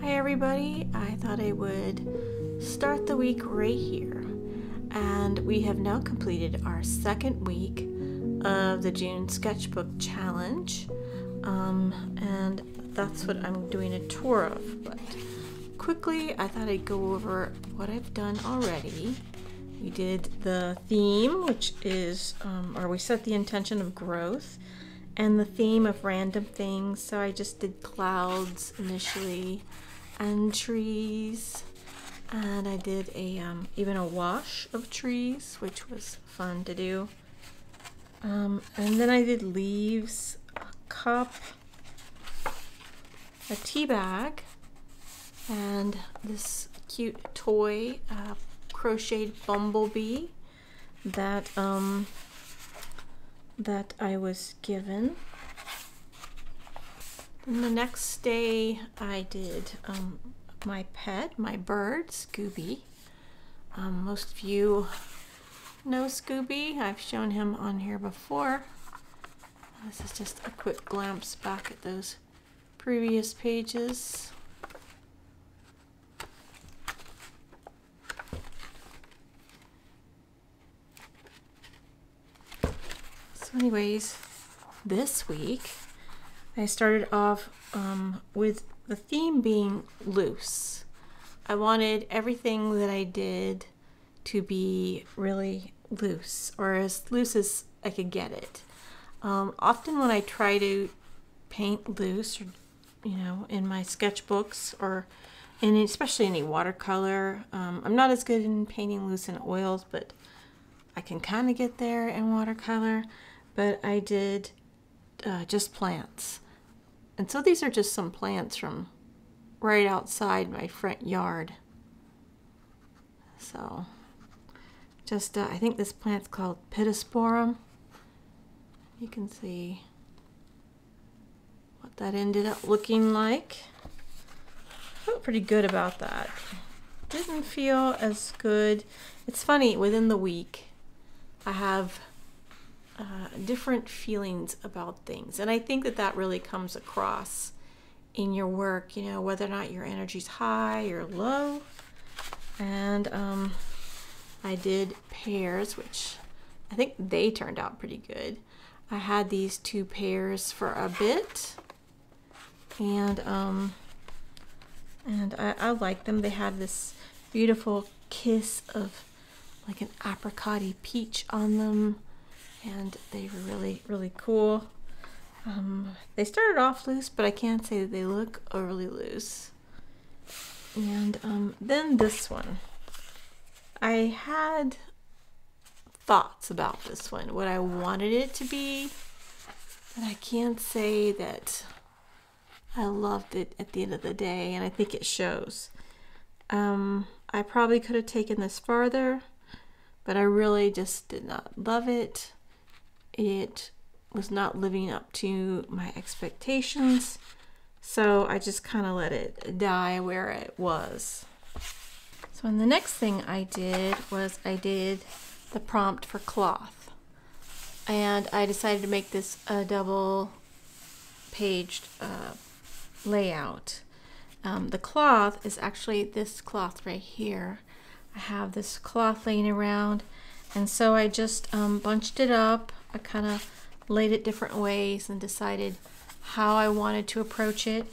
Hi everybody, I thought I would start the week right here, and we have now completed our second week of the June sketchbook challenge, and that's what I'm doing a tour of. But quickly I thought I'd go over what I've done already. We did the theme, which is, or we set the intention of growth and the theme of random things. So I just did clouds initially and trees, and I did a even a wash of trees, which was fun to do. And then I did leaves, a cup, a tea bag, and this cute toy crocheted bumblebee that that I was given. And the next day I did my pet, my bird, Scooby. Most of you know Scooby. I've shown him on here before. This is just a quick glimpse back at those previous pages. So anyways, this week I started off with the theme being loose. I wanted everything that I did to be really loose, or as loose as I could get it. Often when I try to paint loose, or, you know, in my sketchbooks or in especially any watercolor, I'm not as good in painting loose in oils, but I can kind of get there in watercolor. But I did just plants. And so these are just some plants from right outside my front yard. So just, I think this plant's called Pittosporum. You can see what that ended up looking like. I felt pretty good about that. Didn't feel as good. It's funny, within the week, I have different feelings about things, and I think that that really comes across in your work, you know, whether or not your energy's high or low. And I did pears, which I think they turned out pretty good. I had these two pears for a bit, and I like them. They had this beautiful kiss of like an apricot-y peach on them, and they were really, really cool. They started off loose, but I can't say that they look overly loose. And then this one. I had thoughts about this one, what I wanted it to be, but I can't say that I loved it at the end of the day, and I think it shows. I probably could have taken this farther, but I really just did not love it. It was not living up to my expectations, so I just kind of let it die where it was. So the next thing I did was I did the prompt for cloth, and I decided to make this a double paged layout. The cloth is actually this cloth right here. I have this cloth laying around, and so I just bunched it up. I kind of laid it different ways and decided how I wanted to approach it.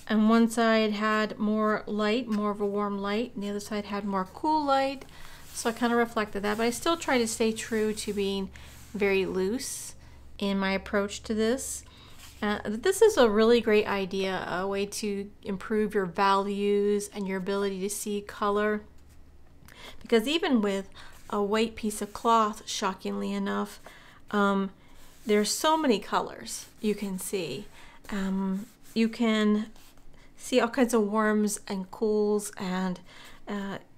And one side had more light, more of a warm light, and the other side had more cool light. So I kind of reflected that, but I still try to stay true to being very loose in my approach to this. This is a really great idea, a way to improve your values and your ability to see color. Because even with a white piece of cloth, shockingly enough, there's so many colors you can see. You can see all kinds of warms and cools, and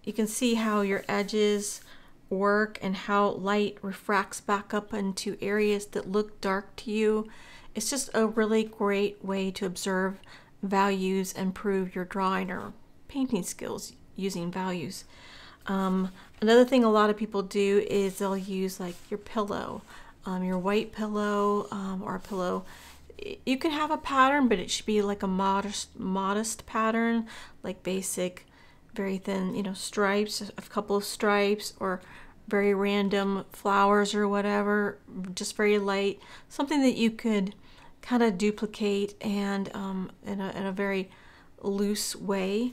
you can see how your edges work and how light refracts back up into areas that look dark to you. It's just a really great way to observe values and improve your drawing or painting skills using values. Another thing a lot of people do is they'll use like your pillow, your white pillow, or a pillow you can have a pattern, but it should be like a modest pattern, like basic, very thin, you know, stripes, a couple of stripes, or very random flowers or whatever, just very light, something that you could kind of duplicate and in a very loose way.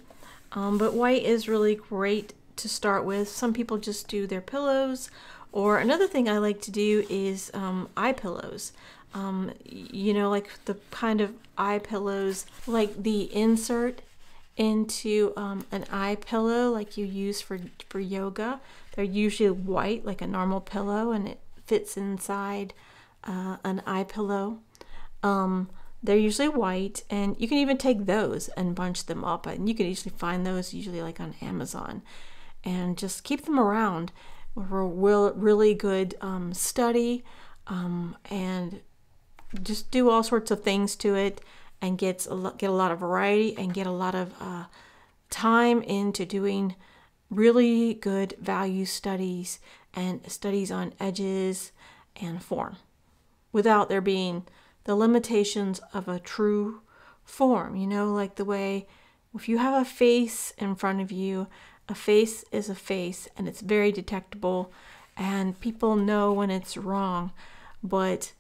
But white is really great to start with. Some people just do their pillows, or another thing I like to do is eye pillows. You know, like the kind of eye pillows, like the insert into an eye pillow like you use for yoga. They're usually white, like a normal pillow, and it fits inside an eye pillow. They're usually white, and you can even take those and bunch them up, and you can usually find those usually like on Amazon, and just keep them around for a really good study, and just do all sorts of things to it, and get a lot of variety, and get a lot of time into doing really good value studies and studies on edges and form, without there being the limitations of a true form. You know, like the way, if you have a face in front of you, a face is a face, and it's very detectable, and people know when it's wrong. But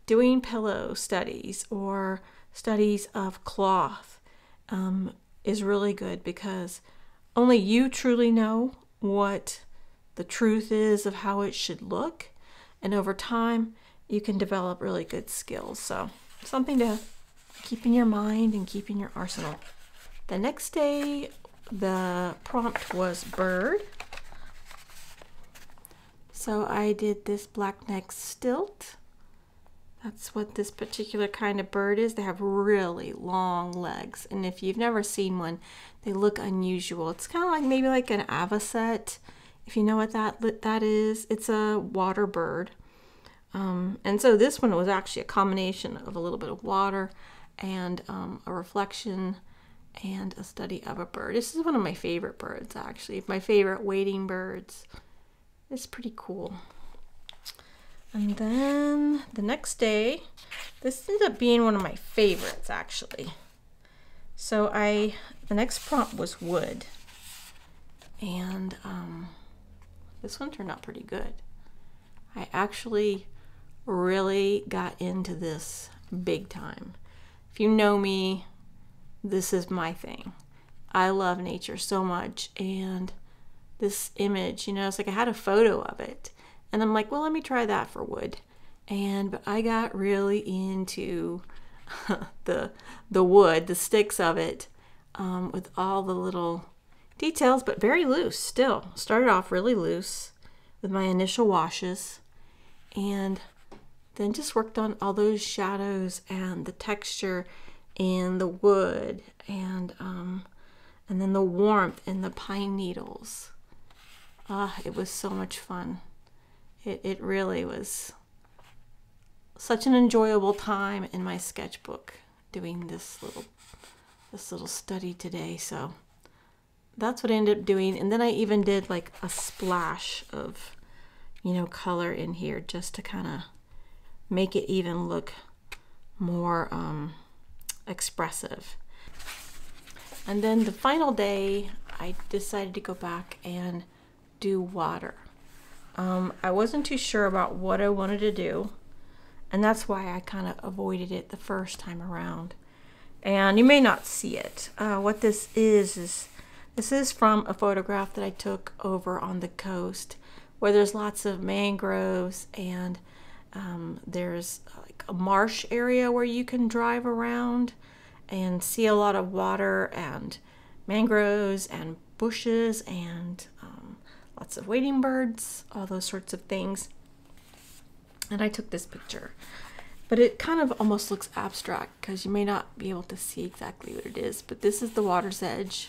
doing pillow studies or studies of cloth is really good, because only you truly know what the truth is of how it should look, and over time you can develop really good skills. So something to keep in your mind and keep in your arsenal. The next day, the prompt was bird. So I did this black-necked stilt. That's what this particular kind of bird is. They have really long legs, and if you've never seen one, they look unusual. It's kind of like maybe like an avocet, if you know what that is. It's a water bird. And so this one was actually a combination of a little bit of water and a reflection and a study of a bird. This is one of my favorite birds, actually. My favorite wading birds. It's pretty cool. And then the next day, this ended up being one of my favorites, actually. So the next prompt was wood. And this one turned out pretty good. I actually really got into this big time. If you know me, this is my thing. I love nature so much, and this image, you know, it's like I had a photo of it, and I'm like, well, let me try that for wood. But I got really into the wood, the sticks of it, with all the little details, but very loose still. Started off really loose with my initial washes, and then just worked on all those shadows and the texture in the wood, and then the warmth in the pine needles. It was so much fun. It really was such an enjoyable time in my sketchbook doing this little study today. So that's what I ended up doing, and then I even did like a splash of, you know, color in here just to kind of make it even look more expressive. And then the final day, I decided to go back and do water. I wasn't too sure about what I wanted to do, and that's why I kind of avoided it the first time around. And you may not see it. What this is this is from a photograph that I took over on the coast, where there's lots of mangroves, and there's like a marsh area where you can drive around and see a lot of water and mangroves and bushes and lots of wading birds, all those sorts of things. And I took this picture, but it kind of almost looks abstract because you may not be able to see exactly what it is, but this is the water's edge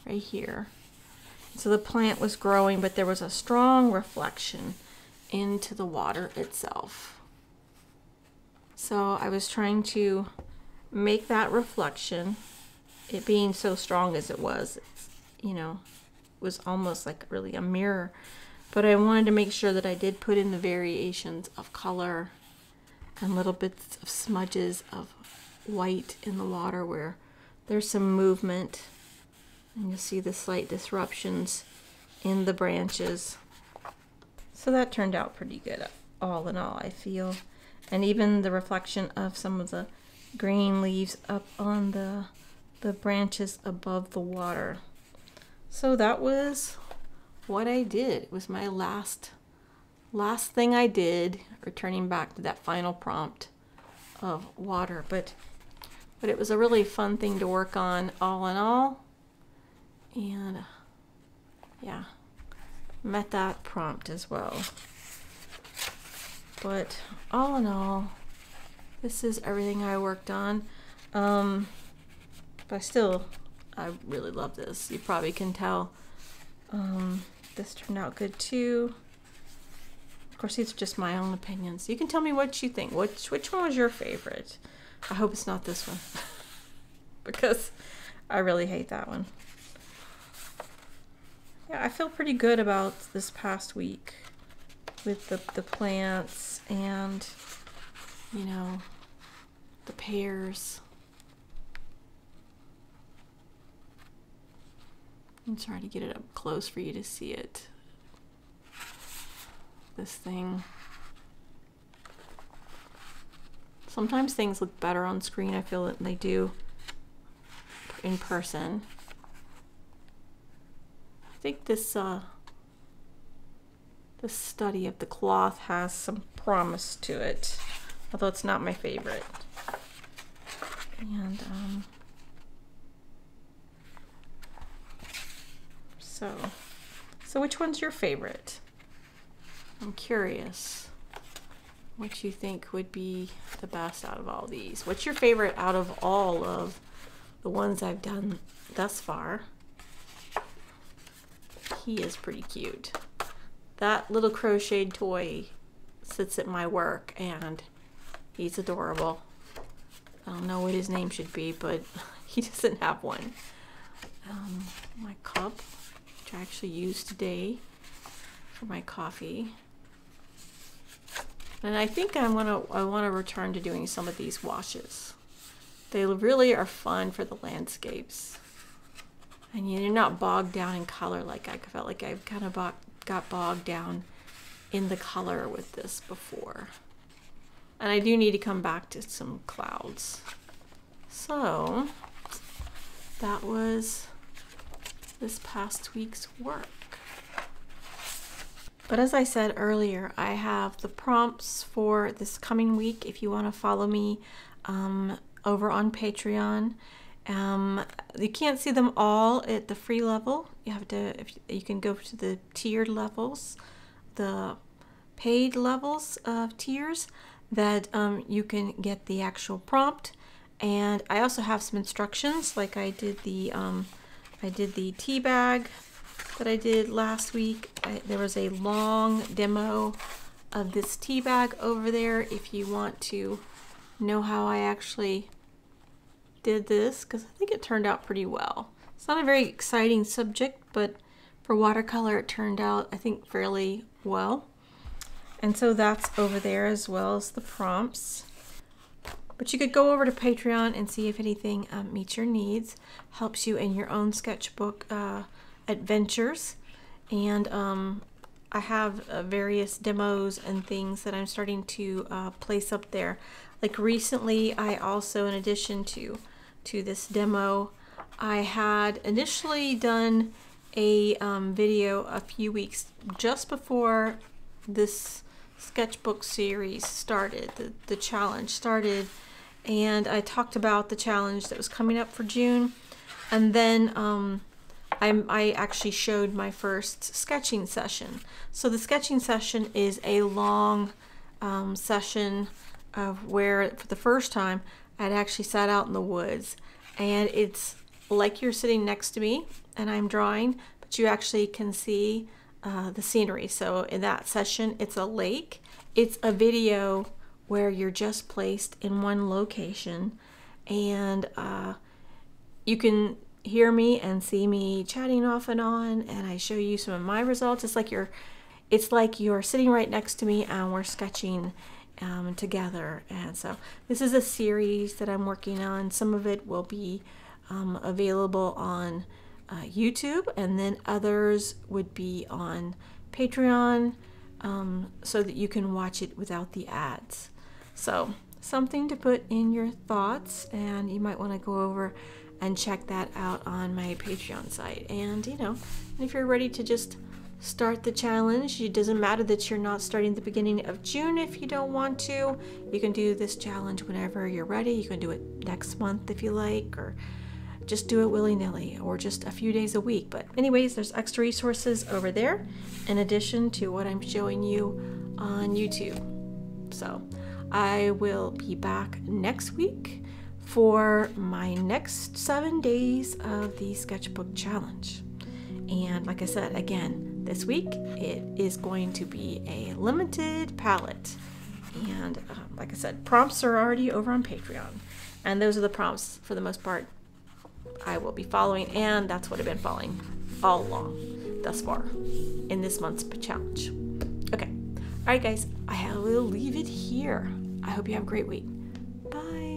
right here. So the plant was growing, but there was a strong reflection into the water itself. So I was trying to make that reflection, it being so strong as it was, you know, was almost like really a mirror. But I wanted to make sure that I did put in the variations of color and little bits of smudges of white in the water where there's some movement, and you'll see the slight disruptions in the branches. So that turned out pretty good all in all, I feel. And even the reflection of some of the green leaves up on the branches above the water. So that was what I did. It was my last thing I did, returning back to that final prompt of water. But it was a really fun thing to work on all in all. And yeah, met that prompt as well. But all in all, this is everything I worked on. But I really love this. You probably can tell. This turned out good too. Of course, these are just my own opinions. You can tell me what you think. Which one was your favorite? I hope it's not this one. Because I really hate that one. Yeah, I feel pretty good about this past week with the plants and, you know, the pears. I'm trying to get it up close for you to see it. This thing. Sometimes things look better on screen, I feel, than they do in person. I think this study of the cloth has some promise to it, although it's not my favorite. And so which one's your favorite? I'm curious what you think would be the best out of all these. What's your favorite out of all of the ones I've done thus far? He is pretty cute. That little crocheted toy sits at my work and he's adorable. I don't know what his name should be, but he doesn't have one. My cup, which I actually used today for my coffee. And I think I want to return to doing some of these washes. They really are fun for the landscapes. And you're not bogged down in color like I felt like I kind of got bogged down in the color with this before. And I do need to come back to some clouds. So that was this past week's work. But as I said earlier, I have the prompts for this coming week if you want to follow me over on Patreon. You can't see them all at the free level. You have to, you can go to the tiered levels, the paid levels of tiers that you can get the actual prompt. And I also have some instructions, like I did the tea bag that I did last week. There was a long demo of this tea bag over there if you want to know how I actually did this, because I think it turned out pretty well. It's not a very exciting subject, but for watercolor it turned out, I think, fairly well. And so that's over there as well as the prompts. But you could go over to Patreon and see if anything meets your needs, helps you in your own sketchbook adventures. And I have various demos and things that I'm starting to place up there. Like recently, I also, in addition to this demo, I had initially done a video a few weeks just before this sketchbook series started, the challenge started, and I talked about the challenge that was coming up for June. And then I actually showed my first sketching session. So the sketching session is a long session of where, for the first time, I'd actually sat out in the woods, and it's like you're sitting next to me and I'm drawing, but you actually can see the scenery. So in that session, it's a lake. It's a video where you're just placed in one location, and you can hear me and see me chatting off and on, and I show you some of my results. It's like you're sitting right next to me and we're sketching together. And so this is a series that I'm working on. Some of it will be available on YouTube, and then others would be on Patreon, so that you can watch it without the ads. So something to put in your thoughts, and you might want to go over and check that out on my Patreon site. And if you're ready to just start the challenge, it doesn't matter that you're not starting at the beginning of June. If you don't want to, you can do this challenge whenever you're ready. You can do it next month if you like, or just do it willy-nilly, or just a few days a week. But anyways, there's extra resources over there in addition to what I'm showing you on YouTube. So I will be back next week for my next 7 days of the sketchbook challenge. And like I said, again, this week it is going to be a limited palette. And like I said, prompts are already over on Patreon, and those are the prompts for the most part I will be following, and that's what I've been following all along thus far in this month's challenge. Okay, all right guys, I will leave it here. I hope you have a great week. Bye.